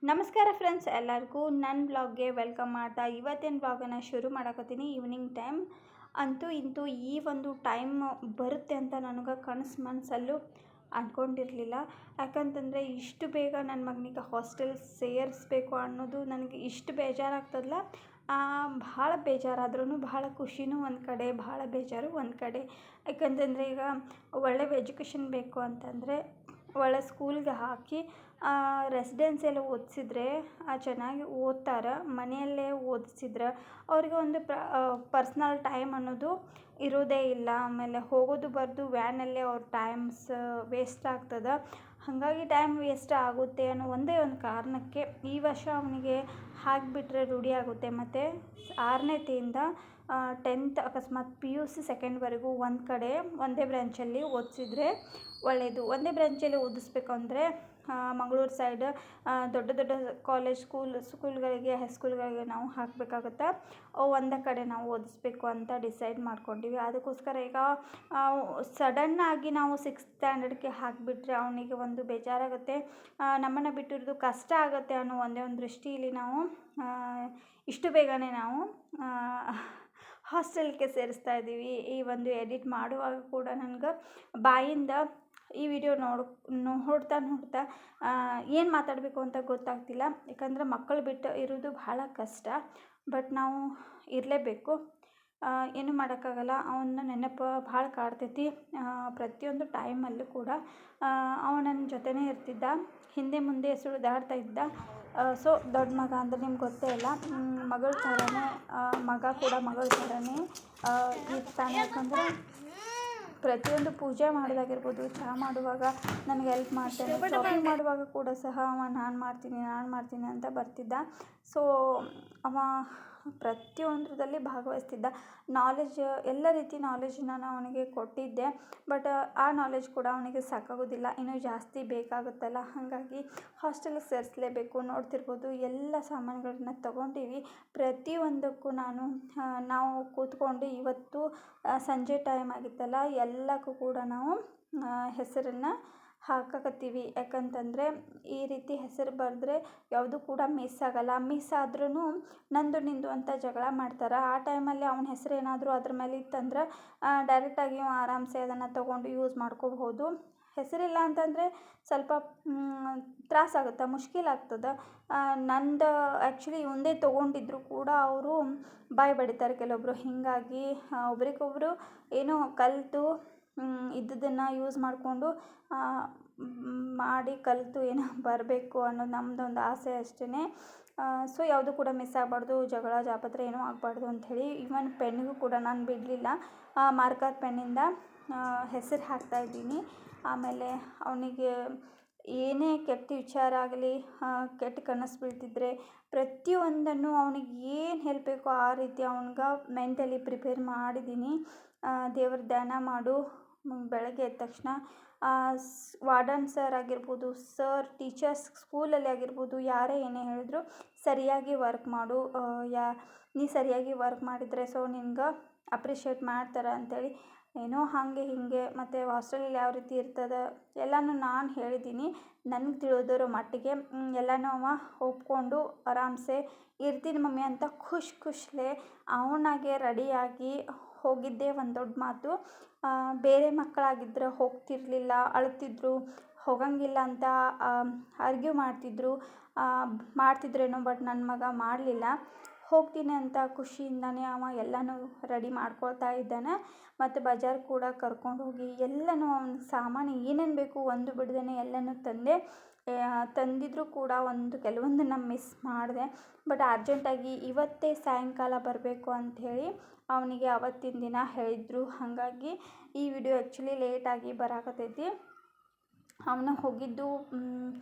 ನಮಸ್ಕಾರ ಫ್ರೆಂಡ್ಸ್, ಎಲ್ಲರಿಗೂ ನನ್ನ ಬ್ಲಾಗ್ಗೆ ವೆಲ್ಕಮ್ ಮಾಡ್ತಾ ಇವತ್ತಿನ ಬ್ಲಾಗನ್ನು ಶುರು ಮಾಡಕತ್ತೀನಿ. ಈವ್ನಿಂಗ್ ಟೈಮ್ ಅಂತೂ ಇಂತೂ ಈ ಒಂದು ಟೈಮ್ ಬರುತ್ತೆ ಅಂತ ನನಗೆ ಮನಸ್ಸಲ್ಲೂ ಅಂದ್ಕೊಂಡಿರಲಿಲ್ಲ. ಯಾಕಂತಂದರೆ ಇಷ್ಟು ಬೇಗ ನನ್ನ ಮಗನಿಗೆ ಹಾಸ್ಟೆಲ್ ಸೇರಿಸ್ಬೇಕು ಅನ್ನೋದು ನನಗೆ ಇಷ್ಟು ಬೇಜಾರಾಗ್ತದಲ್ಲ. ಭಾಳ ಬೇಜಾರಾದ್ರೂ ಭಾಳ ಖುಷಿನೂ ಒಂದು ಕಡೆ, ಭಾಳ ಬೇಜಾರು ಒಂದು ಕಡೆ. ಯಾಕಂತಂದರೆ ಈಗ ಒಳ್ಳೆ ಎಜುಕೇಷನ್ ಬೇಕು ಅಂತಂದರೆ ಒಳ್ಳೆ ಸ್ಕೂಲ್ಗೆ ಹಾಕಿ ರೆಸಿಡೆನ್ಸಿಯಲ್ಲಿ ಓದಿಸಿದ್ರೆ ಚೆನ್ನಾಗಿ ಓದ್ತಾರೆ. ಮನೆಯಲ್ಲೇ ಓದಿಸಿದ್ರೆ ಅವ್ರಿಗೆ ಒಂದು ಪರ್ಸ್ನಲ್ ಟೈಮ್ ಅನ್ನೋದು ಇರೋದೇ ಇಲ್ಲ. ಆಮೇಲೆ ಹೋಗೋದು ಬರೋದು ವ್ಯಾನಲ್ಲೇ ಅವ್ರ ಟೈಮ್ಸ್ ವೇಸ್ಟ್ ಆಗ್ತದೆ. ಹಾಗಾಗಿ ಟೈಮ್ ವೇಸ್ಟ್ ಆಗುತ್ತೆ ಅನ್ನೋ ಒಂದೇ ಒಂದು ಕಾರಣಕ್ಕೆ ಈ ವರ್ಷ ಅವನಿಗೆ ಹಾಕಿಬಿಟ್ರೆ ರೂಢಿ ಆಗುತ್ತೆ. ಮತ್ತು 6ನೇತಿಂದ 10th ಅಕಸ್ಮಾತ್ PUC ಸೆಕೆಂಡ್ವರೆಗೂ ಒಂದು ಕಡೆ ಒಂದೇ ಬ್ರಾಂಚಲ್ಲಿ ಓದಿಸಿದ್ರೆ ಒಳ್ಳೆಯದು. ಒಂದೇ ಬ್ರಾಂಚಲ್ಲಿ ಓದಿಸ್ಬೇಕು ಅಂದರೆ ಮಂಗಳೂರು ಸೈಡ್ ದೊಡ್ಡ ದೊಡ್ಡ ಕಾಲೇಜ್ ಸ್ಕೂಲ್ಗಳಿಗೆ ಹೈಸ್ಕೂಲ್ಗಳಿಗೆ ನಾವು ಹಾಕಬೇಕಾಗುತ್ತೆ. ಒಂದೇ ಕಡೆ ನಾವು ಓದಿಸ್ಬೇಕು ಅಂತ ಡಿಸೈಡ್ ಮಾಡ್ಕೊಂಡಿವಿ. ಅದಕ್ಕೋಸ್ಕರ ಈಗ ಸಡನ್ನಾಗಿ ನಾವು 6th ಸ್ಟ್ಯಾಂಡರ್ಡ್ಗೆ ಹಾಕಿಬಿಟ್ರೆ ಅವನಿಗೆ ಒಂದು ಬೇಜಾರಾಗುತ್ತೆ, ನಮ್ಮನ್ನು ಬಿಟ್ಟಿರೋದು ಕಷ್ಟ ಆಗುತ್ತೆ ಅನ್ನೋ ಒಂದೇ ಒಂದು ದೃಷ್ಟಿಯಲ್ಲಿ ನಾವು ಇಷ್ಟು ಬೇಗನೆ ನಾವು ಹಾಸ್ಟೆಲ್ಗೆ ಸೇರಿಸ್ತಾ ಇದ್ದೀವಿ. ಈ ಒಂದು ಎಡಿಟ್ ಮಾಡುವಾಗ ಕೂಡ ನನಗೆ ಬಾಯಿಂದ ಈ ವಿಡಿಯೋ ನೋಡ್ತಾ ಏನು ಮಾತಾಡಬೇಕು ಅಂತ ಗೊತ್ತಾಗ್ತಿಲ್ಲ. ಯಾಕಂದರೆ ಮಕ್ಕಳು ಬಿಟ್ಟು ಇರೋದು ಭಾಳ ಕಷ್ಟ. ಬಟ್ ನಾವು ಇರಲೇಬೇಕು, ಏನು ಮಾಡೋಕ್ಕಾಗಲ್ಲ. ಅವನ ನೆನಪು ಭಾಳ ಕಾಡ್ತೈತಿ ಪ್ರತಿಯೊಂದು ಟೈಮಲ್ಲೂ ಕೂಡ. ಅವನ ನನ್ನ ಜೊತೆನೇ ಇರ್ತಿದ್ದ, ಹಿಂದೆ ಮುಂದೆ ಸುಳಿದಾಡ್ತಾ ಇದ್ದ. ಸೊ ದೊಡ್ಡ ಮಗ ಅಂದರೆ ನಿಮ್ಗೆ ಗೊತ್ತೇ ಇಲ್ಲ, ಮಗಳ ಥರನೇ ಮಗ ಕೂಡ ಮಗಳ ಥರನೇ ಇರ್ತಾನೆ. ಯಾಕಂದರೆ ಪ್ರತಿಯೊಂದು ಪೂಜೆ ಮಾಡೋದಾಗಿರ್ಬೋದು, ಚಹಾ ಮಾಡುವಾಗ ನನಗೆ ಹೆಲ್ಪ್ ಮಾಡ್ತಾನೆ. ಶಾಪಿಂಗ್ ಮಾಡುವಾಗ ಕೂಡ ಸಹ ನಾನು ಮಾಡ್ತೀನಿ ಅಂತ ಬರ್ತಿದ್ದ. ಸೊ ಅವ ಪ್ರತಿಯೊಂದರಲ್ಲಿ ಭಾಗವಹಿಸ್ತಿದ್ದ. ನಾಲೆಜ್ ಎಲ್ಲ ರೀತಿ ನಾಲೆಜನ್ನ ನಾನು ಅವನಿಗೆ ಕೊಟ್ಟಿದ್ದೆ. ಬಟ್ ಆ ನಾಲೆಜ್ ಕೂಡ ಅವನಿಗೆ ಸಾಕಾಗೋದಿಲ್ಲ, ಇನ್ನೂ ಜಾಸ್ತಿ ಬೇಕಾಗುತ್ತಲ್ಲ. ಹಾಗಾಗಿ ಹಾಸ್ಟೆಲಿಗೆ ಸೇರಿಸಲೇಬೇಕು. ನೋಡ್ತಿರ್ಬೋದು ಎಲ್ಲ ಸಾಮಾನುಗಳನ್ನ ತೊಗೊಂಡಿವಿ. ಪ್ರತಿಯೊಂದಕ್ಕೂ ನಾವು ಕೂತ್ಕೊಂಡು ಇವತ್ತು ಸಂಜೆ ಟೈಮ್ ಆಗಿತ್ತಲ್ಲ, ಎಲ್ಲಕ್ಕೂ ಕೂಡ ನಾವು ಹೆಸರನ್ನು ಹಾಕಕತ್ತೀವಿ. ಯಾಕಂತಂದರೆ ಈ ರೀತಿ ಹೆಸರು ಬರೆದ್ರೆ ಯಾವುದು ಕೂಡ ಮಿಸ್ ಆಗೋಲ್ಲ. ಮಿಸ್ ಆದ್ರೂ ನಂದು ನಿಂದು ಅಂತ ಜಗಳ ಮಾಡ್ತಾರೆ. ಆ ಟೈಮಲ್ಲಿ ಅವನ ಹೆಸರು ಏನಾದರೂ ಅದ್ರ ಮೇಲೆ ಇತ್ತಂದ್ರೆ ಡೈರೆಕ್ಟಾಗಿ ಆರಾಮ್ಸೆ ಅದನ್ನು ತೊಗೊಂಡು ಯೂಸ್ ಮಾಡ್ಕೋಬಹುದು. ಹೆಸರಿಲ್ಲ ಅಂತಂದರೆ ಸ್ವಲ್ಪ ತ್ರಾಸಾಗುತ್ತೆ, ಮುಷ್ಕಿಲಾಗ್ತದೆ. ನಂದು ಆ್ಯಕ್ಚುಲಿ ಒಂದೇ ತೊಗೊಂಡಿದ್ರು ಕೂಡ ಅವರು ಬಾಯಿ ಬಡಿತಾರೆ ಕೆಲವೊಬ್ಬರು. ಹೀಗಾಗಿ ಒಬ್ರಿಗೊಬ್ಬರು ಏನೋ ಕಲಿತು ಇದ್ದದನ್ನು ಯೂಸ್ ಮಾಡಿಕೊಂಡು ಕಲಿತು ಏನೋ ಬರಬೇಕು ಅನ್ನೋದು ನಮ್ಮದೊಂದು ಆಸೆ ಅಷ್ಟೇ. ಸೊ ಯಾವುದು ಕೂಡ ಮಿಸ್ ಆಗಬಾರ್ದು, ಜಗಳ ಜಾಪತ್ರೆ ಏನೂ ಆಗಬಾರ್ದು ಅಂಥೇಳಿ ಈವನ್ ಪೆನ್ನಿಗೂ ಕೂಡ ನಾನು ಬಿಡಲಿಲ್ಲ, ಮಾರ್ಕರ್ ಪೆನ್ನಿಂದ ಹೆಸರು ಹಾಕ್ತಾಯಿದ್ದೀನಿ. ಆಮೇಲೆ ಅವನಿಗೆ ಏನೇ ಕೆಟ್ಟ ವಿಚಾರ ಆಗಲಿ, ಕೆಟ್ಟ ಕನಸು ಬೀಳ್ತಿದ್ರೆ ಪ್ರತಿಯೊಂದನ್ನು ಅವನಿಗೆ ಏನು ಹೇಳಬೇಕು ಆ ರೀತಿ ಅವನಿಗೆ ಮೆಂಟಲಿ ಪ್ರಿಪೇರ್ ಮಾಡಿದ್ದೀನಿ. ದೇವ್ರ ಧ್ಯಾನ ಮಾಡು, ಬೆಳಗ್ಗೆ ಎದ್ದ ತಕ್ಷಣ ವಾರ್ಡನ್ ಸರ್ ಆಗಿರ್ಬೋದು, ಟೀಚರ್ಸ್ ಸ್ಕೂಲಲ್ಲಿ ಆಗಿರ್ಬೋದು, ಯಾರೇ ಏನೇ ಹೇಳಿದ್ರು ಸರಿಯಾಗಿ ವರ್ಕ್ ಮಾಡು, ನೀ ಸರಿಯಾಗಿ ವರ್ಕ್ ಮಾಡಿದರೆ ಸೊ ನಿನ್ಗೆ ಅಪ್ರಿಷಿಯೇಟ್ ಮಾಡ್ತಾರೆ ಅಂಥೇಳಿ ಏನೋ ಹಾಗೆ ಹೀಗೆ. ಮತ್ತು ಹಾಸ್ಟೆಲಲ್ಲಿ ಯಾವ ರೀತಿ ಇರ್ತದೆ ಎಲ್ಲನೂ ನಾನು ಹೇಳಿದ್ದೀನಿ ನನಗೆ ತಿಳಿದಿರೋ ಮಟ್ಟಿಗೆ. ಎಲ್ಲನೂ ಅವ ಒಪ್ಕೊಂಡು ಆರಾಮ್ಸೆ ಇರ್ತೀನಿ ಮಮ್ಮಿ ಅಂತ ಖುಷಿಲೇ ಅವನಾಗೆ ರೆಡಿಯಾಗಿ ಹೋಗಿದ್ದೇ ಒಂದು ದೊಡ್ಡ ಮಾತು. ಬೇರೆ ಮಕ್ಕಳಾಗಿದ್ದರೆ ಹೋಗ್ತಿರಲಿಲ್ಲ, ಅಳ್ತಿದ್ರು, ಹೋಗಂಗಿಲ್ಲ ಅಂತ ಆರ್ಗ್ಯೂ ಮಾಡ್ತಿದ್ರೇನೋ. ಬಟ್ ನನ್ನ ಮಗ ಮಾಡಲಿಲ್ಲ, ಹೋಗ್ತೀನಿ ಅಂತ ಖುಷಿಯಿಂದನೇ ಅವ ಎಲ್ಲನೂ ರೆಡಿ ಮಾಡ್ಕೊಳ್ತಾ ಇದ್ದಾನೆ. ಮತ್ತು ಬಜಾರ್ ಕೂಡ ಕರ್ಕೊಂಡೋಗಿ ಎಲ್ಲನೂ ಅವ್ನ ಸಾಮಾನು ಏನೇನು ಬೇಕು ಒಂದು ಬಿಡದೇ ಎಲ್ಲನೂ ತಂದಿದ್ರೂ ಕೂಡ ಕೆಲವೊಂದನ್ನು ಮಿಸ್ ಮಾಡಿದೆ. ಬಟ್ ಅರ್ಜೆಂಟಾಗಿ ಇವತ್ತೇ ಸಾಯಂಕಾಲ ಬರಬೇಕು ಅಂಥೇಳಿ ಅವನಿಗೆ ಅವತ್ತಿನ ದಿನ ಹೇಳಿದರು. ಹಾಗಾಗಿ ಈ ವಿಡಿಯೋ ಆ್ಯಕ್ಚುಲಿ ಲೇಟಾಗಿ ಬರಾಕತ್ತೈತಿ. ಅವನು ಹೋಗಿದ್ದು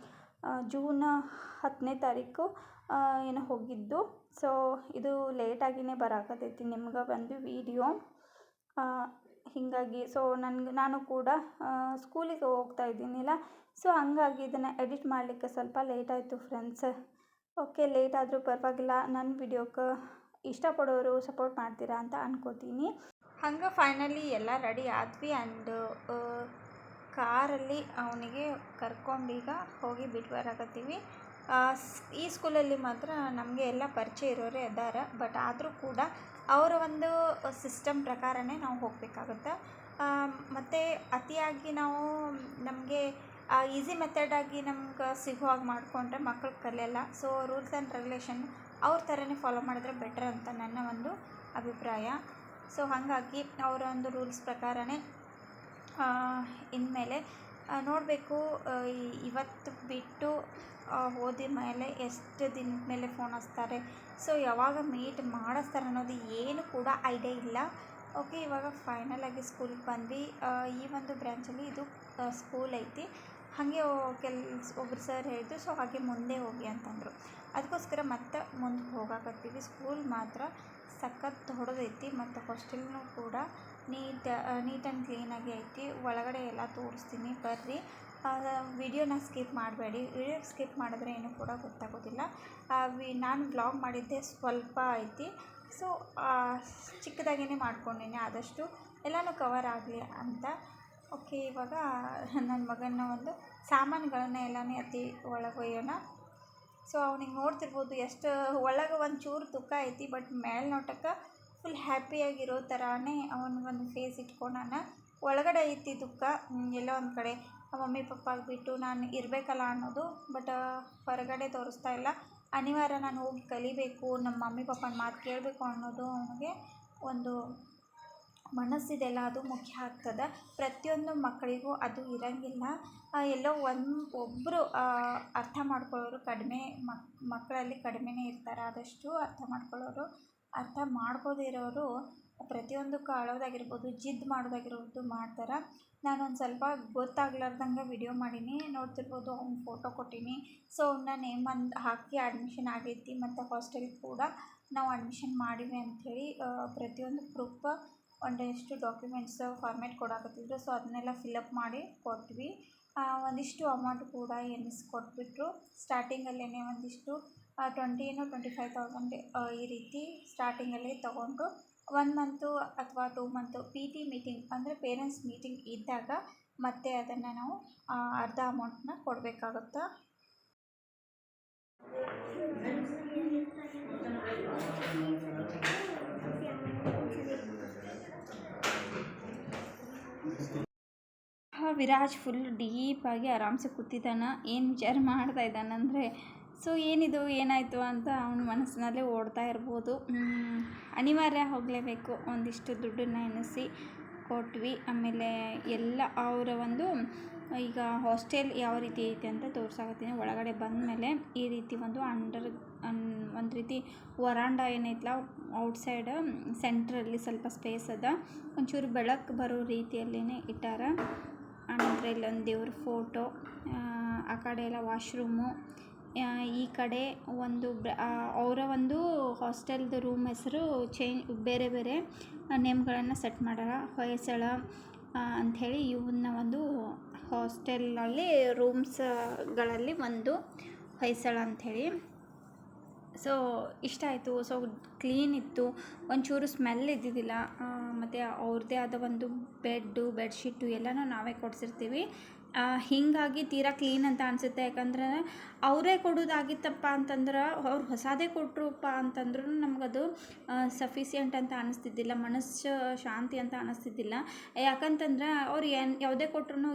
ಜೂನ್ 10ನೇ ತಾರೀಕು ಏನೋ ಹೋಗಿದ್ದು. ಸೊ ಇದು ಲೇಟಾಗಿಯೇ ಬರಾಕತ್ತೈತಿ ನಿಮ್ಗೆ ಒಂದು ವಿಡಿಯೋ. ಹೀಗಾಗಿ ಸೊ ನಾನು ಕೂಡ ಸ್ಕೂಲಿಗೆ ಹೋಗ್ತಾ ಇದ್ದೀನಿಲ್ಲ, ಸೊ ಹಂಗಾಗಿ ಇದನ್ನು ಎಡಿಟ್ ಮಾಡಲಿಕ್ಕೆ ಸ್ವಲ್ಪ ಲೇಟ್ ಆಯಿತು ಫ್ರೆಂಡ್ಸ್. ಓಕೆ, ಲೇಟ್ ಆದರೂ ಪರವಾಗಿಲ್ಲ, ನನ್ನ ವಿಡಿಯೋಕ್ಕೆ ಇಷ್ಟಪಡೋರು ಸಪೋರ್ಟ್ ಮಾಡ್ತೀರಾ ಅಂತ ಅನ್ಕೋತೀನಿ. ಹಂಗೆ ಫೈನಲಿ ಎಲ್ಲ ರೆಡಿ ಆದ್ವಿ. ಆ್ಯಂಡ್ ಕಾರಲ್ಲಿ ಅವನಿಗೆ ಕರ್ಕೊಂಡೀಗ ಹೋಗಿ ಬಿಟ್ಟು ಬರಾಕತ್ತೀವಿ. ಈ ಸ್ಕೂಲಲ್ಲಿ ಮಾತ್ರ ನಮಗೆ ಎಲ್ಲ ಪರಿಚಯ ಇರೋರೇ ಅದಾರ. ಬಟ್ ಆದರೂ ಕೂಡ ಅವರ ಒಂದು ಸಿಸ್ಟಮ್ ಪ್ರಕಾರನೇ ನಾವು ಹೋಗಬೇಕಾಗುತ್ತೆ. ಮತ್ತು ಅತಿಯಾಗಿ ನಾವು ನಮಗೆ ಈಸಿ ಮೆಥಡಾಗಿ ನಮ್ಗೆ ಸಿಗೋ ಹಾಗೆ ಮಾಡಿಕೊಂಡ್ರೆ ಮಕ್ಕಳು ಕಲಿಯಲ್ಲ. ಸೊ ರೂಲ್ಸ್ ಆ್ಯಂಡ್ ರೆಗ್ಯುಲೇಷನ್ ಅವ್ರ ಥರನೇ ಫಾಲೋ ಮಾಡಿದ್ರೆ ಬೆಟರ್ ಅಂತ ನನ್ನ ಒಂದು ಅಭಿಪ್ರಾಯ. ಸೊ ಹಾಗಾಗಿ ಅವರ ಒಂದು ರೂಲ್ಸ್ ಪ್ರಕಾರನೇ ಇನ್ಮೇಲೆ ನೋಡಬೇಕು. ಇವತ್ತು ಬಿಟ್ಟು ಹೋದ ಮೇಲೆ ಎಷ್ಟು ದಿನದ ಮೇಲೆ ಫೋನ್ ಹಚ್ತಾರೆ, ಸೊ ಯಾವಾಗ ಮೀಟ್ ಮಾಡಿಸ್ತಾರೆ ಅನ್ನೋದು ಏನು ಕೂಡ ಐಡಿಯಾ ಇಲ್ಲ. ಓಕೆ, ಇವಾಗ ಫೈನಲಾಗಿ ಸ್ಕೂಲಿಗೆ ಬಂದ್ವಿ. ಈ ಒಂದು ಬ್ರ್ಯಾಂಚಲ್ಲಿ ಇದು ಸ್ಕೂಲ್ ಐತಿ. ಹಾಗೆ ಒಬ್ಬರು ಸರ್ ಹೇಳಿದ್ರು, ಸೊ ಹಾಗೆ ಮುಂದೆ ಹೋಗಿ ಅಂತಂದರು. ಅದಕ್ಕೋಸ್ಕರ ಮತ್ತೆ ಮುಂದೆ ಹೋಗಾಕತ್ತೀವಿ. ಸ್ಕೂಲ್ ಮಾತ್ರ ಸಖತ್ ಹೊಡೆದೈತಿ ಮತ್ತು ಹಾಸ್ಟೆಲ್ನೂ ಕೂಡ ನೀಟ್ ಆ್ಯಂಡ್ ಕ್ಲೀನಾಗಿ ಐತಿ. ಒಳಗಡೆ ಎಲ್ಲ ತೋರಿಸ್ತೀನಿ ಬರ್ರಿ. ವಿಡಿಯೋನ ಸ್ಕಿಪ್ ಮಾಡಬೇಡಿ. ವಿಡಿಯೋ ಸ್ಕಿಪ್ ಮಾಡಿದ್ರೆ ಏನೂ ಕೂಡ ಗೊತ್ತಾಗೋದಿಲ್ಲ. ನಾನು ವ್ಲಾಗ್ ಮಾಡಿದ್ದೆ ಸ್ವಲ್ಪ ಐತಿ. ಸೊ ಚಿಕ್ಕದಾಗೇ ಮಾಡ್ಕೊಂಡೀನಿ, ಆದಷ್ಟು ಎಲ್ಲನೂ ಕವರ್ ಆಗಲಿ ಅಂತ. ಓಕೆ, ಇವಾಗ ನನ್ನ ಮಗನ ಒಂದು ಸಾಮಾನುಗಳನ್ನ ಎಲ್ಲನೂ ಎತ್ತಿ ಒಳಗೆ ಒಯ್ಯೋಣ. ಸೊ ಅವ್ನಿಗೆ ನೋಡ್ತಿರ್ಬೋದು ಎಷ್ಟು ಒಳಗೆ ಒಂಚೂರು ತುಕ್ಕ ಐತಿ, ಬಟ್ ಮೇಲ್ನೋಟಕ್ಕೆ ಫುಲ್ ಹ್ಯಾಪಿಯಾಗಿರೋ ಥರನೇ ಅವನಿಗೊಂದು ಫೇಸ್ ಇಟ್ಕೊಂಡಾನ. ಒಳಗಡೆ ಐತಿ ದುಃಖ, ಎಲ್ಲೋ ಒಂದು ಕಡೆ ಮಮ್ಮಿ ಪಪ್ಪಾಗೆ ಬಿಟ್ಟು ನಾನು ಇರಬೇಕಲ್ಲ ಅನ್ನೋದು. ಬಟ್ ಹೊರಗಡೆ ತೋರಿಸ್ತಾ ಇಲ್ಲ. ಅನಿವಾರ್ಯ, ನಾನು ಹೋಗಿ ಕಲಿಬೇಕು, ನಮ್ಮ ಮಮ್ಮಿ ಪಪ್ಪನ ಮಾತು ಕೇಳಬೇಕು ಅನ್ನೋದು ಅವನಿಗೆ ಒಂದು ಮನಸ್ಸಿದೆಲ್ಲ, ಅದು ಮುಖ್ಯ ಆಗ್ತದೆ. ಪ್ರತಿಯೊಂದು ಮಕ್ಕಳಿಗೂ ಅದು ಇರೋಂಗಿಲ್ಲ. ಎಲ್ಲೋ ಒಬ್ಬರು ಅರ್ಥ ಮಾಡ್ಕೊಳ್ಳೋರು ಕಡಿಮೆ, ಮಕ್ಕಳಲ್ಲಿ ಕಡಿಮೆನೇ ಇರ್ತಾರೆ. ಆದಷ್ಟು ಅರ್ಥ ಮಾಡ್ಕೊಳ್ಳೋರು. ಅರ್ಥ ಮಾಡ್ಕೋದಿರೋರು ಪ್ರತಿಯೊಂದಕ್ಕೂ ಅಳೋದಾಗಿರ್ಬೋದು, ಜಿದ್ದು ಮಾಡೋದಾಗಿರ್ಬೋದು ಮಾಡ್ತಾರೆ. ನಾನೊಂದು ಸ್ವಲ್ಪ ಗೊತ್ತಾಗ್ಲಾರ್ದಂಗೆ ವಿಡಿಯೋ ಮಾಡೀನಿ, ನೋಡ್ತಿರ್ಬೋದು. ಅವ್ನ ಫೋಟೋ ಕೊಟ್ಟೀನಿ. ಸೊ ಅವನ್ನ ನೇಮ್ ಹಾಕಿ ಅಡ್ಮಿಷನ್ ಆಗೈತಿ. ಮತ್ತು ಹಾಸ್ಟೆಲ್ಗೆ ಕೂಡ ನಾವು ಅಡ್ಮಿಷನ್ ಮಾಡಿವಿ ಅಂಥೇಳಿ ಪ್ರತಿಯೊಂದು ಪ್ರೂಫ್ ಒಂದಷ್ಟು ಡಾಕ್ಯುಮೆಂಟ್ಸ್ ಫಾರ್ಮೇಟ್ ಕೊಡಾಕತ್ತಿದ್ರು. ಸೊ ಅದನ್ನೆಲ್ಲ ಫಿಲಪ್ ಮಾಡಿ ಕೊಟ್ವಿ. ಒಂದಿಷ್ಟು ಅಮೌಂಟ್ ಕೂಡ ಎನಿಸ್ಕೊಟ್ಬಿಟ್ರು. ಸ್ಟಾರ್ಟಿಂಗಲ್ಲೇ ಒಂದಿಷ್ಟು 25,000 ಈ ರೀತಿ ಸ್ಟಾರ್ಟಿಂಗಲ್ಲಿ ತೊಗೊಂಡ್ರು. 1 ಮಂತು ಅಥವಾ 2 ಮಂತು PT ಮೀಟಿಂಗ್ ಅಂದರೆ ಪೇರೆಂಟ್ಸ್ ಮೀಟಿಂಗ್ ಇದ್ದಾಗ ಮತ್ತೆ ಅದನ್ನು ನಾವು ಅರ್ಧ ಅಮೌಂಟನ್ನ ಕೊಡಬೇಕಾಗುತ್ತೆ. ವಿರಾಜ್ ಫುಲ್ ಡೀಪಾಗಿ ಆರಾಮ್ಸೆ ಕೂತಿದ್ದಾನೆ. ಏನು ವಿಚಾರ ಮಾಡ್ತಾ ಇದ್ದಾನಂದರೆ, ಸೊ ಏನಿದು ಏನಾಯಿತು ಅಂತ ಅವನ ಮನಸ್ಸಿನಲ್ಲೇ ಓಡ್ತಾ ಇರ್ಬೋದು. ಅನಿವಾರ್ಯ ಹೋಗಲೇಬೇಕು. ಒಂದಿಷ್ಟು ದುಡ್ಡನ್ನು ಎಣಿಸಿ ಕೊಟ್ವಿ. ಆಮೇಲೆ ಎಲ್ಲ ಅವರ ಒಂದು ಈಗ ಹಾಸ್ಟೆಲ್ ಯಾವ ರೀತಿ ಐತೆ ಅಂತ ತೋರ್ಸಾಕತ್ತೀನಿ. ಒಳಗಡೆ ಬಂದ ಮೇಲೆ ಈ ರೀತಿ ಒಂದು ಒಂದು ರೀತಿ ವರಾಂಡ ಏನೈತಲ್ಲ, ಔಟ್ಸೈಡ್ ಸೆಂಟ್ರಲ್ಲಿ ಸ್ವಲ್ಪ ಸ್ಪೇಸ್ ಅದ. ಒಂಚೂರು ಬೆಳಕು ಬರೋ ರೀತಿಯಲ್ಲೇ ಇಟ್ಟಾರ. ಆನಂತರ ಇಲ್ಲೊಂದು ದೇವ್ರ ಫೋಟೋ, ಆ ಕಡೆ ಎಲ್ಲ ವಾಶ್ರೂಮು, ಈ ಕಡೆ ಒಂದು ಅವರ ಒಂದು ಹಾಸ್ಟೆಲ್ದು ರೂಮ್ ಹೆಸರು ಬೇರೆ ಬೇರೆ ನೇಮ್ಗಳನ್ನು ಸೆಟ್ ಮಾಡ್ಯಾರ. ಹೊಯ್ಸಳ ಅಂಥೇಳಿ ಇವನ್ನ ಒಂದು ಹಾಸ್ಟೆಲಲ್ಲಿ ರೂಮ್ಸ್ಗಳಲ್ಲಿ ಒಂದು ಹೊಯ್ಸಳ ಅಂಥೇಳಿ. ಸೊ ಇಷ್ಟ ಆಯಿತು. ಸೊ ಕ್ಲೀನ್ ಇತ್ತು, ಒಂಚೂರು ಸ್ಮೆಲ್ ಇದ್ದಿದ್ದಿಲ್ಲ. ಮತ್ತು ಅವ್ರದ್ದೇ ಆದ ಒಂದು ಬೆಡ್ಶೀಟು ಎಲ್ಲನೂ ನಾವೇ ಕೊಡಿಸಿರ್ತೀವಿ. ಹೀಗಾಗಿ ತೀರಾ ಕ್ಲೀನ್ ಅಂತ ಅನಿಸುತ್ತೆ. ಯಾಕಂದ್ರೆ ಅವರೇ ಕೊಡೋದಾಗಿತ್ತಪ್ಪ ಅಂತಂದ್ರೆ, ಅವ್ರು ಹೊಸದೇ ಕೊಟ್ಟರಪ್ಪ ಅಂತಂದ್ರೂ ನಮಗದು ಸಫಿಸಿಯೆಂಟ್ ಅಂತ ಅನ್ನಿಸ್ತಿದ್ದಿಲ್ಲ, ಮನಸ್ಸು ಶಾಂತಿ ಅಂತ ಅನ್ನಿಸ್ತಿದ್ದಿಲ್ಲ. ಯಾಕಂತಂದ್ರೆ ಅವ್ರು ಯಾವುದೇ ಕೊಟ್ರೂ,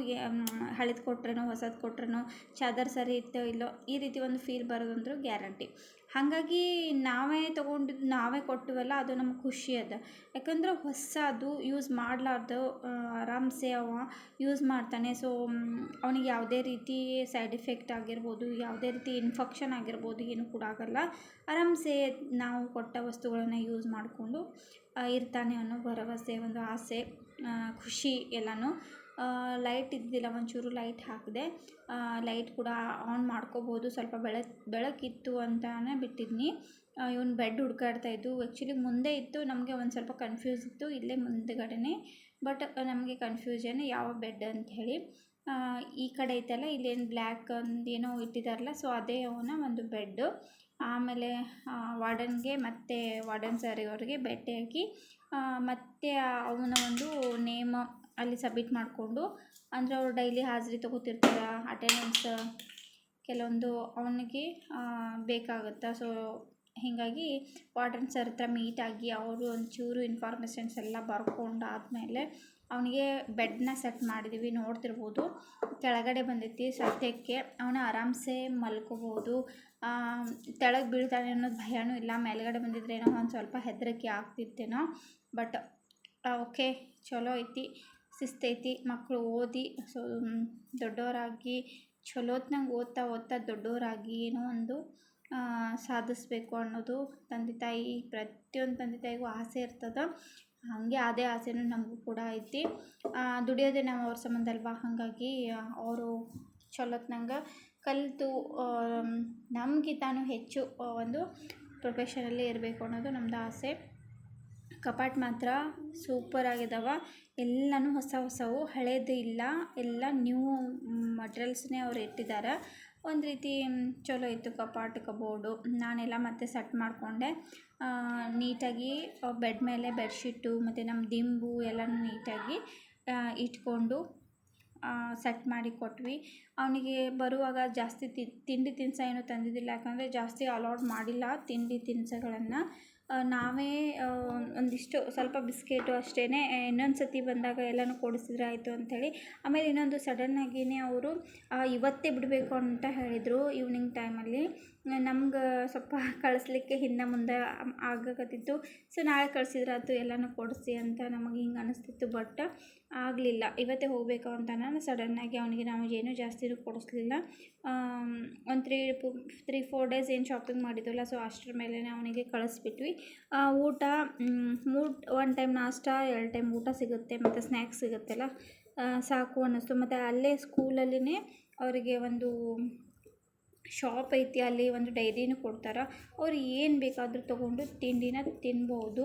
ಹಳೇದು ಕೊಟ್ರೇನೋ ಹೊಸದು ಕೊಟ್ರೇನೋ ಚಾದರ್ ಸರಿ ಇತ್ತೋ ಇಲ್ಲೋ ಈ ರೀತಿ ಒಂದು ಫೀಲ್ ಬರೋದಂದ್ರೂ ಗ್ಯಾರಂಟಿ. ಹಾಗಾಗಿ ನಾವೇ ತೊಗೊಂಡಿದ್ದು ನಾವೇ ಕೊಟ್ಟಿವಲ್ಲ, ಅದು ನಮ್ಗೆ ಖುಷಿ ಅದ. ಯಾಕಂದ್ರೆ ಹೊಸದು ಯೂಸ್ ಮಾಡಲಾರ್ದು ಆರಾಮ್ಸೆ ಅವ ಯೂಸ್ ಮಾಡ್ತಾನೆ. ಸೊ ಅವನಿಗೆ ಯಾವುದೇ ರೀತಿ ಸೈಡ್ ಎಫೆಕ್ಟ್ ಆಗಿರ್ಬೋದು, ಯಾವುದೇ ರೀತಿ ಇನ್ಫೆಕ್ಷನ್ ಆಗಿರ್ಬೋದು ಏನೂ ಕೂಡ ಆಗಲ್ಲ. ಆರಾಮ್ಸೆ ನಾವು ಕೊಟ್ಟ ವಸ್ತುಗಳನ್ನು ಯೂಸ್ ಮಾಡಿಕೊಂಡು ಇರ್ತಾನೆ ಅನ್ನೋ ಭರವಸೆ, ಒಂದು ಆಸೆ, ಖುಷಿ ಎಲ್ಲನೂ. ಲೈಟ್ ಇದ್ದಿಲ್ಲ, ಒಂಚೂರು ಲೈಟ್ ಹಾಕಿದೆ. ಲೈಟ್ ಕೂಡ ಆನ್ ಮಾಡ್ಕೋಬೋದು. ಸ್ವಲ್ಪ ಬೆಳಕಿತ್ತು ಅಂತಾನೆ ಬಿಟ್ಟಿದ್ನಿ. ಇವನು ಬೆಡ್ ಹುಡುಕಾಡ್ತಾಯಿದ್ದು. ಆ್ಯಕ್ಚುಲಿ ಮುಂದೆ ಇತ್ತು, ನಮಗೆ ಒಂದು ಸ್ವಲ್ಪ ಕನ್ಫ್ಯೂಸ್ ಇತ್ತು, ಇಲ್ಲೇ ಮುಂದೆಗಡೆನೇ. ಬಟ್ ನಮಗೆ ಕನ್ಫ್ಯೂಷನ್ ಯಾವ ಬೆಡ್ ಅಂಥೇಳಿ. ಈ ಕಡೆ ಐತಲ್ಲ, ಇಲ್ಲೇನು ಬ್ಲ್ಯಾಕ್ ಏನೋ ಇಟ್ಟಿದ್ದಾರಲ್ಲ, ಸೊ ಅದೇ ಅವನ ಒಂದು ಬೆಡ್ಡು. ಆಮೇಲೆ ವಾರ್ಡನ್ಗೆ ಮತ್ತು ವಾರ್ಡನ್ ಸರ್ ಅವರಿಗೆ ಭೇಟಿಯಾಗಿ ಮತ್ತು ಅವನ ಒಂದು ನೇಮ್ ಅಲ್ಲಿ ಸಬ್ಮಿಟ್ ಮಾಡಿಕೊಂಡು, ಅಂದರೆ ಅವ್ರು ಡೈಲಿ ಹಾಜರಿ ತೊಗೋತಿರ್ತಾರೆ, ಅಟೆಂಡೆನ್ಸ್ ಕೆಲವೊಂದು ಅವನಿಗೆ ಬೇಕಾಗುತ್ತೆ. ಸೊ ಹೀಗಾಗಿ ವಾರ್ಡನ್ ಸರ್ ಹತ್ರ ಮೀಟಾಗಿ ಅವರು ಒಂಚೂರು ಇನ್ಫಾರ್ಮೇಷನ್ಸ್ ಎಲ್ಲ ಬರ್ಕೊಂಡಾದಮೇಲೆ ಅವನಿಗೆ ಬೆಡ್ನ ಸೆಟ್ ಮಾಡಿದ್ದೀವಿ. ನೋಡ್ತಿರ್ಬೋದು ಕೆಳಗಡೆ ಬಂದೈತಿ. ಸದ್ಯಕ್ಕೆ ಅವನು ಆರಾಮ್ಸೆ ಮಲ್ಕೋಬೋದು. ತೆಳಗೆ ಬೀಳ್ತಾನೆ ಅನ್ನೋದು ಭಯನೂ ಇಲ್ಲ. ಮೇಲ್ಗಡೆ ಬಂದಿದ್ರೆ ಏನೋ ಒಂದು ಸ್ವಲ್ಪ ಹೆದರಿಕೆ ಆಗ್ತಿತ್ತೇನೋ. ಬಟ್ ಓಕೆ, ಚಲೋ ಐತಿ, ಶಿಸ್ತೈತಿ. ಮಕ್ಕಳು ಓದಿ ಸೊ ದೊಡ್ಡವರಾಗಿ ಚಲೋತ್ನಂಗೆ ಓದ್ತಾ ದೊಡ್ಡವರಾಗಿ ಏನೋ ಒಂದು ಸಾಧಿಸ್ಬೇಕು ಅನ್ನೋದು ಪ್ರತಿಯೊಂದು ತಂದೆ ತಾಯಿಗೂ ಆಸೆ ಇರ್ತದೆ. ಹಾಗೆ ಅದೇ ಆಸೆನೂ ನಮಗೂ ಕೂಡ ಐತಿ. ದುಡಿಯೋದೇ ನಾವು ಅವ್ರ ಸಂಬಂಧ ಅಲ್ವಾ. ಹಾಗಾಗಿ ಅವರು ಚಲೋತ್ನಂಗೆ ಕಲಿತು ನಮಗಿಂತಾನು ಹೆಚ್ಚು ಒಂದು ಪ್ರೊಫೆಷನಲ್ಲಿ ಇರಬೇಕು ಅನ್ನೋದು ನಮ್ಮದು ಆಸೆ. ಕಪಾಟ್ ಮಾತ್ರ ಸೂಪರಾಗಿದ್ದಾವೆ. ಎಲ್ಲನೂ ಹೊಸವು, ಹಳೇದು ಇಲ್ಲ. ಎಲ್ಲ ನ್ಯೂ ಮಟೀರಿಯಲ್ಸ್ನೇ ಅವ್ರು ಇಟ್ಟಿದ್ದಾರೆ. ಒಂದು ರೀತಿ ಚಲೋ ಇತ್ತು ಕಬೋರ್ಡು. ನಾನೆಲ್ಲ ಮತ್ತೆ ಸೆಟ್ ಮಾಡಿಕೊಂಡೆ ನೀಟಾಗಿ. ಬೆಡ್ ಮೇಲೆ ಬೆಡ್ಶೀಟು ಮತ್ತು ನಮ್ಮ ದಿಂಬು ಎಲ್ಲನೂ ನೀಟಾಗಿ ಇಟ್ಕೊಂಡು ಸೆಟ್ ಮಾಡಿ ಕೊಟ್ವಿ. ಅವನಿಗೆ ಬರುವಾಗ ಜಾಸ್ತಿ ತಿಂಡಿ ತಿನಿಸು ಏನೂ ತಂದಿದ್ದಿಲ್ಲ. ಯಾಕಂದರೆ ಜಾಸ್ತಿ ಅಲೌಡ್ ಮಾಡಿಲ್ಲ ತಿಂಡಿ ತಿನಿಸುಗಳನ್ನು. ನಾವೇ ಒಂದಿಷ್ಟು ಸ್ವಲ್ಪ ಬಿಸ್ಕೆಟು ಅಷ್ಟೇ. ಇನ್ನೊಂದು ಸತಿ ಬಂದಾಗ ಎಲ್ಲನೂ ಕೊಡಿಸಿದ್ರೆ ಆಯಿತು ಅಂಥೇಳಿ. ಆಮೇಲೆ ಇನ್ನೊಂದು ಸಡನ್ನಾಗಿಯೇ ಅವರು ಇವತ್ತೇ ಬಿಡಬೇಕು ಅಂತ ಹೇಳಿದರು ಈವ್ನಿಂಗ್ ಟೈಮಲ್ಲಿ. ನಮ್ಗೆ ಸ್ವಲ್ಪ ಕಳಿಸ್ಲಿಕ್ಕೆ ಹಿಂದೆ ಮುಂದೆ ಆಗಕತ್ತಿತ್ತು. ಸೊ ನಾಳೆ ಕಳಿಸಿದ್ರಾಯ್ತು ಎಲ್ಲನೂ ಕೊಡಿಸಿ ಅಂತ ನಮಗೆ ಹಿಂಗೆ ಅನ್ನಿಸ್ತಿತ್ತು. ಬಟ್ ಆಗಲಿಲ್ಲ. ಇವತ್ತೇ ಹೋಗಬೇಕು ಅಂತ ನಾನು ಸಡನ್ನಾಗಿ ಅವನಿಗೆ ನಾವು ಏನೂ ಜಾಸ್ತಿನೂ ಕೊಡಿಸ್ಲಿಲ್ಲ. ಒಂದು 3-4 ಡೇಸ್ ಏನು ಶಾಪಿಂಗ್ ಮಾಡಿದ್ವಲ್ಲ, ಸೊ ಅಷ್ಟರ ಮೇಲೆ ಅವನಿಗೆ ಕಳಿಸ್ಬಿಟ್ವಿ. ಊಟ 1 ಟೈಮ್ ನಾಷ್ಟ, 2 ಟೈಮ್ ಊಟ ಸಿಗುತ್ತೆ ಮತ್ತು ಸ್ನ್ಯಾಕ್ಸ್ ಸಿಗುತ್ತಲ್ಲ, ಸಾಕು ಅನ್ನಿಸ್ತು. ಮತ್ತು ಅಲ್ಲೇ ಸ್ಕೂಲಲ್ಲಿನೇ ಅವರಿಗೆ ಒಂದು ಶಾಪ್ ಐತಿ. ಅಲ್ಲಿ ಒಂದು ಡೈರಿನೂ ಕೊಡ್ತಾರೆ. ಅವ್ರು ಏನು ಬೇಕಾದರೂ ತೊಗೊಂಡು ತಿಂಡಿನ ತಿನ್ಬೋದು.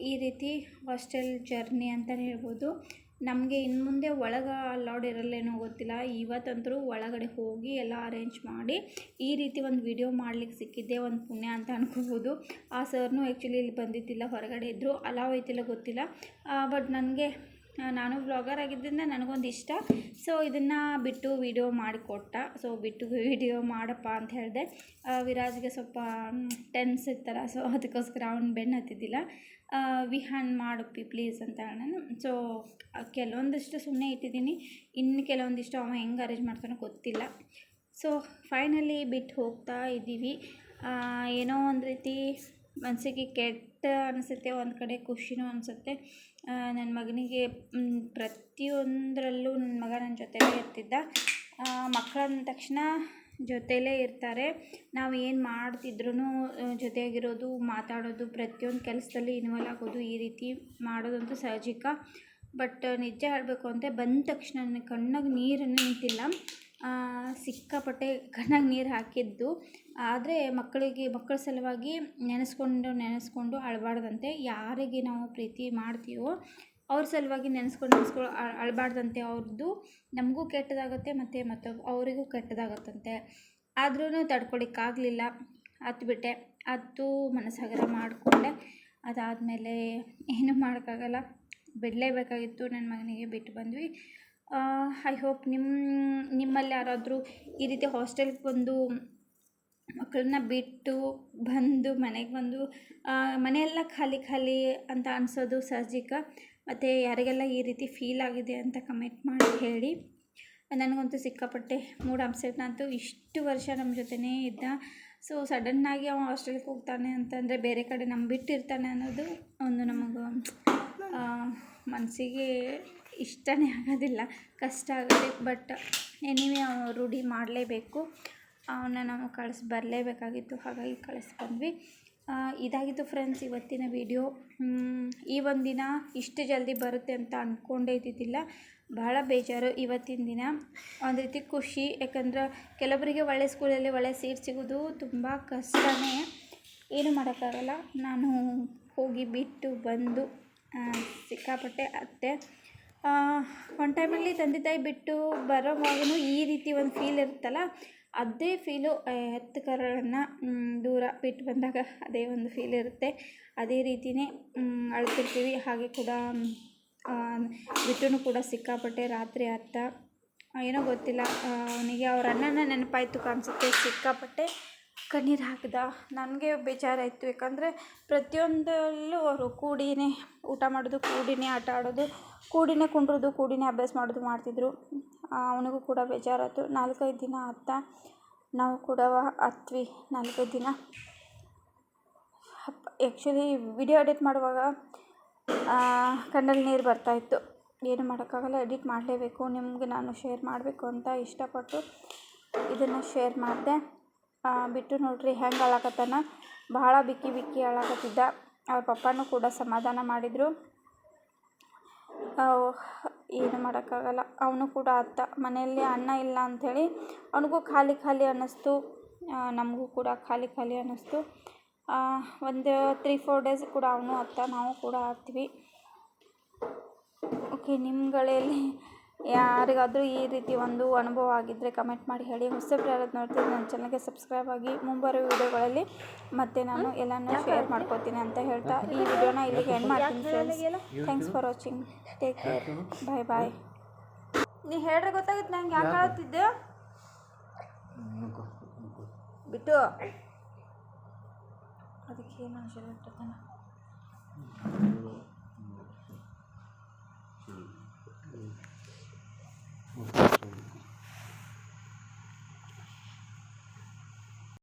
ಈ ರೀತಿ ಹಾಸ್ಟೆಲ್ ಜರ್ನಿ ಅಂತಲೇ ಹೇಳ್ಬೋದು. ನಮಗೆ ಇನ್ನು ಮುಂದೆ ಒಳಗೆ ಅಲೌಡ್ ಇರಲ್ಲೇನೋ ಗೊತ್ತಿಲ್ಲ. ಇವತ್ತಂತೂ ಒಳಗಡೆ ಹೋಗಿ ಎಲ್ಲ ಅರೇಂಜ್ ಮಾಡಿ ಈ ರೀತಿ ಒಂದು ವಿಡಿಯೋ ಮಾಡ್ಲಿಕ್ಕೆ ಸಿಕ್ಕಿದ್ದೆ ಒಂದು ಪುಣ್ಯ ಅಂತ ಅನ್ಕೋಬೋದು. ಆ ಸರ್ನು ಆ್ಯಕ್ಚುಲಿ ಇಲ್ಲಿ ಬಂದಿದ್ದಿಲ್ಲ, ಹೊರಗಡೆ ಇದ್ದರು. ಅಲಾವ್ ಐತಿಲ್ಲ ಗೊತ್ತಿಲ್ಲ. ಬಟ್ ನಾನು ವ್ಲಾಗರ್ ಆಗಿದ್ದರಿಂದ ನನಗೊಂದು ಇಷ್ಟ. ಸೊ ಇದನ್ನು ಬಿಟ್ಟು ವಿಡಿಯೋ ಮಾಡಿಕೊಟ್ಟ. ಸೊ ಬಿಟ್ಟು ವಿಡಿಯೋ ಮಾಡಪ್ಪ ಅಂತ ಹೇಳಿದೆ. ವಿರಾಜ್ಗೆ ಸ್ವಲ್ಪ ಟೆನ್ಸ್ ಇರ್ತಾರೆ. ಸೊ ಅದಕ್ಕೋಸ್ಕರ ಅವ್ನು ಬೆನ್ನು ಹತ್ತಿದ್ದಿಲ್ಲ. ವಿಹಾನ್ ಮಾಡಪ್ಪಿ ಪ್ಲೀಸ್ ಅಂತ ನಾನು. ಸೊ ಕೆಲವೊಂದಿಷ್ಟು ಸುಮ್ಮನೆ ಇಟ್ಟಿದ್ದೀನಿ. ಇನ್ನು ಕೆಲವೊಂದಿಷ್ಟು ಅವ ಹೆಂಗೆ ಅರೇಂಜ್ ಮಾಡ್ತಾನೋ ಗೊತ್ತಿಲ್ಲ. ಸೊ ಫೈನಲಿ ಬಿಟ್ಟು ಹೋಗ್ತಾ ಇದ್ದೀವಿ. ಏನೋ ಒಂದು ರೀತಿ ಮನಸ್ಸಿಗೆ ಕೆಟ್ಟ ಅನಿಸುತ್ತೆ, ಒಂದು ಕಡೆ ಖುಷಿನೂ ಅನಿಸುತ್ತೆ. ನನ್ನ ಮಗನಿಗೆ ಪ್ರತಿಯೊಂದರಲ್ಲೂ ನನ್ನ ಮಗ ನನ್ನ ಜೊತೆಲೇ ಇರ್ತಿದ್ದ. ಮಕ್ಕಳಂದ ತಕ್ಷಣ ಜೊತೆಲೇ ಇರ್ತಾರೆ. ನಾವು ಏನು ಮಾಡ್ತಿದ್ರೂ ಜೊತೆಯಾಗಿರೋದು, ಮಾತಾಡೋದು, ಪ್ರತಿಯೊಂದು ಕೆಲಸದಲ್ಲಿ ಇನ್ವಾಲ್ವ್ ಆಗೋದು, ಈ ರೀತಿ ಮಾಡೋದಂತೂ ಸಹಜಿಕ. ಬಟ್ ನಿಜ ಹೇಳಬೇಕು ಅಂದರೆ ಬಂದ ತಕ್ಷಣ ನನ್ನ ಕಣ್ಣಾಗ ನೀರನ್ನು ನಿಂತಿಲ್ಲ. ಸಿಕ್ಕಾಪಟ್ಟೆ ಕಣ್ಣಾಗ ನೀರು ಹಾಕಿದ್ದು. ಆದರೆ ಮಕ್ಕಳ ಸಲುವಾಗಿ ನೆನೆಸ್ಕೊಂಡು ಅಳಬಾರ್ದಂತೆ. ಯಾರಿಗೆ ನಾವು ಪ್ರೀತಿ ಮಾಡ್ತೀವೋ ಅವ್ರ ಸಲುವಾಗಿ ನೆನೆಸ್ಕೊಂಡು ಅಳಬಾರ್ದಂತೆ. ಅವ್ರದ್ದು ನಮಗೂ ಕೆಟ್ಟದಾಗುತ್ತೆ ಮತ್ತು ಅವರಿಗೂ ಕೆಟ್ಟದಾಗತ್ತಂತೆ. ಆದ್ರೂ ತಡ್ಕೊಳಿಕ್ಕಾಗಲಿಲ್ಲ, ಹತ್ಬಿಟ್ಟೆ. ಮನಸ್ಸಾಗರ ಮಾಡಿಕೊಂಡೆ. ಅದಾದಮೇಲೆ ಏನೂ ಮಾಡೋಕ್ಕಾಗಲ್ಲ, ಬಿಡಲೇಬೇಕಾಗಿತ್ತು. ನನ್ನ ಮಗನಿಗೆ ಬಿಟ್ಟು ಬಂದ್ವಿ. ಐ ಹೋಪ್ ನಿಮ್ಮಲ್ಲಿ ಯಾರಾದರೂ ಈ ರೀತಿ ಹಾಸ್ಟೆಲ್ಗೆ ಬಂದು ಮಕ್ಕಳನ್ನ ಬಿಟ್ಟು ಬಂದು ಮನೆಗೆ ಬಂದು ಮನೆಯೆಲ್ಲ ಖಾಲಿ ಅಂತ ಅನಿಸೋದು ಸಹಜಿಕ. ಮತ್ತು ಯಾರಿಗೆಲ್ಲ ಈ ರೀತಿ ಫೀಲ್ ಆಗಿದೆ ಅಂತ ಕಮೆಂಟ್ ಮಾಡಿ ಹೇಳಿ. ನನಗಂತೂ ಸಿಕ್ಕಾಪಟ್ಟೆ ಮೂಡ್ ಅಪ್ಸೆಟ್ ಅಂತೂ. ಇಷ್ಟು ವರ್ಷ ನಮ್ಮ ಜೊತೆನೇ ಇದ್ದ. ಸೊ ಸಡನ್ನಾಗಿ ಅವ ಹಾಸ್ಟೆಲ್ಗೆ ಹೋಗ್ತಾನೆ ಅಂತಂದರೆ, ಬೇರೆ ಕಡೆ ನಮ್ಮ ಬಿಟ್ಟಿರ್ತಾನೆ ಅನ್ನೋದು ಒಂದು ನಮಗೆ ಮನಸ್ಸಿಗೆ ಇಷ್ಟನೇ ಆಗೋದಿಲ್ಲ, ಕಷ್ಟ ಆಗುತ್ತೆ. ಬಟ್ ಎನಿವೆ ರೂಢಿ ಮಾಡಲೇಬೇಕು. ಅವನ್ನ ನಾವು ಬರಲೇಬೇಕಾಗಿತ್ತು. ಹಾಗಾಗಿ ಬಂದ್ವಿ. ಇದಾಗಿತ್ತು ಫ್ರೆಂಡ್ಸ್ ಇವತ್ತಿನ ವಿಡಿಯೋ. ಈ ಒಂದು ದಿನ ಇಷ್ಟು ಜಲ್ದಿ ಬರುತ್ತೆ ಅಂತ ಅಂದ್ಕೊಂಡೇ ಇದ್ದಿದ್ದಿಲ್ಲ. ಬಹಳ ಬೇಜಾರು ಇವತ್ತಿನ ದಿನ. ಒಂದು ರೀತಿ ಖುಷಿ, ಯಾಕಂದ್ರೆ ಕೆಲವರಿಗೆ ಒಳ್ಳೆ ಸ್ಕೂಲಲ್ಲಿ ಒಳ್ಳೆ ಸೀಟ್ ಸಿಗೋದು ತುಂಬ ಕಷ್ಟನೇ. ಏನು ಮಾಡೋಕ್ಕಾಗಲ್ಲ. ನಾನು ಹೋಗಿ ಬಿಟ್ಟು ಬಂದು ಸಿಕ್ಕಾಪಟ್ಟೆ ಅತ್ತೆ. ಒಂದು ಟೈಮಲ್ಲಿ ತಂದೆ ತಾಯಿ ಬಿಟ್ಟು ಬರೋವಾಗೂ ಈ ರೀತಿ ಒಂದು ಫೀಲ್ ಇರುತ್ತಲ್ಲ, ಅದೇ ಫೀಲು ಹೆತ್ತ ಕರುಳನ್ನು ದೂರ ಬಿಟ್ಟು ಬಂದಾಗ ಅದೇ ಒಂದು ಫೀಲ್ ಇರುತ್ತೆ. ಅದೇ ರೀತಿಯೇ ಅಳ್ತಿರ್ತೀವಿ. ಹಾಗೆ ಕೂಡ ಬಿಟ್ಟು ಕೂಡ ಸಿಕ್ಕಾಪಟ್ಟೆ ರಾತ್ರಿ ಅತ್ತ ಏನೋ ಗೊತ್ತಿಲ್ಲ, ಅವನಿಗೆ ಅವ್ರ ಅಣ್ಣನ ನೆನಪಾಯಿತು ಕಾಣಿಸುತ್ತೆ. ಸಿಕ್ಕಾಪಟ್ಟೆ ಕಣ್ಣೀರು ಹಾಕಿದ. ನನಗೆ ಬೇಜಾರಾಯಿತು, ಯಾಕಂದರೆ ಪ್ರತಿಯೊಂದರಲ್ಲೂ ಅವರು ಕೂಡಿನೇ ಊಟ ಮಾಡೋದು, ಕೂಡಿನೇ ಆಟ ಆಡೋದು, ಕೂಡಿನೇ ಕುಂಡ್ರೋದು, ಕೂಡಿನೇ ಅಭ್ಯಾಸ ಮಾಡೋದು ಮಾಡ್ತಿದ್ರು. ಅವನಿಗೂ ಕೂಡ ಬೇಜಾರಾಯಿತು. 4-5 ದಿನ ಆತ ನಾವು ಕೂಡ ಹತ್ವಿ. 4-5 ದಿನ ಆ್ಯಕ್ಚುಲಿ ವಿಡಿಯೋ ಎಡಿಟ್ ಮಾಡುವಾಗ ಕಣ್ಣಲ್ಲಿ ನೀರು ಬರ್ತಾಯಿತ್ತು. ಏನು ಮಾಡೋಕ್ಕಾಗಲ್ಲ, ಎಡಿಟ್ ಮಾಡಲೇಬೇಕು. ನಿಮಗೆ ನಾನು ಶೇರ್ ಮಾಡಬೇಕು ಅಂತ ಇಷ್ಟಪಟ್ಟು ಇದನ್ನು ಶೇರ್ ಮಾಡಿದೆ. ಬಿಟ್ಟು ನೋಡ್ರಿ ಹೆಂಗೆ ಅಳಾಕತ್ತಾನ, ಭಾಳ ಬಿಕ್ಕಿ ಬಿಕ್ಕಿ ಅಳಾಕತ್ತಿದ್ದ. ಅವ್ರ ಪಪ್ಪನೂ ಕೂಡ ಸಮಾಧಾನ ಮಾಡಿದರು. ಏನು ಮಾಡೋಕ್ಕಾಗಲ್ಲ. ಅವನು ಕೂಡ ಅತ್ತ ಮನೆಯಲ್ಲಿ ಅನ್ನ ಇಲ್ಲ ಅಂಥೇಳಿ ಅವನಿಗೂ ಖಾಲಿ ಖಾಲಿ ಅನ್ನಿಸ್ತು, ನಮಗೂ ಕೂಡ ಖಾಲಿ ಖಾಲಿ ಅನ್ನಿಸ್ತು. ಒಂದು 3-4 ಡೇಸ್ ಕೂಡ ಅವನು ಅತ್ತ, ನಾವು ಕೂಡ ಆಗ್ತೀವಿ. ಓಕೆ, ನಿಮ್ಗಳಲ್ಲಿ ಯಾರಿಗಾದರೂ ಈ ರೀತಿ ಒಂದು ಅನುಭವ ಆಗಿದ್ದರೆ ಕಮೆಂಟ್ ಮಾಡಿ ಹೇಳಿ. ಹೊಸಬ್ರು ಯಾರಾದ್ರು ನೋಡ್ತಿದ್ರೆ ನನ್ನ ಚಾನಲ್ಗೆ ಸಬ್ಸ್ಕ್ರೈಬ್ ಆಗಿ. ಮುಂಬರೋ ವೀಡಿಯೋಗಳಲ್ಲಿ ಮತ್ತೆ ನಾನು ಎಲ್ಲನೂ ಶೇರ್ ಮಾಡ್ಕೋತೀನಿ ಅಂತ ಹೇಳ್ತಾ ಈ ವಿಡಿಯೋನ ಇಲ್ಲಿಗೆ ಎಂಡ್ ಮಾಡ್ತೀನಿ friends. Thanks for watching. Take care. Bye bye. ನೀ ಹೇಳ್ರೆ ಗೊತ್ತಾಗುತ್ತೆ ನಂಗೆ ಯಾಕೆ ಆಳ್ತಿದ್ದೆ ಬಿಟ್ಟು ಅದಕ್ಕೆ ಏನು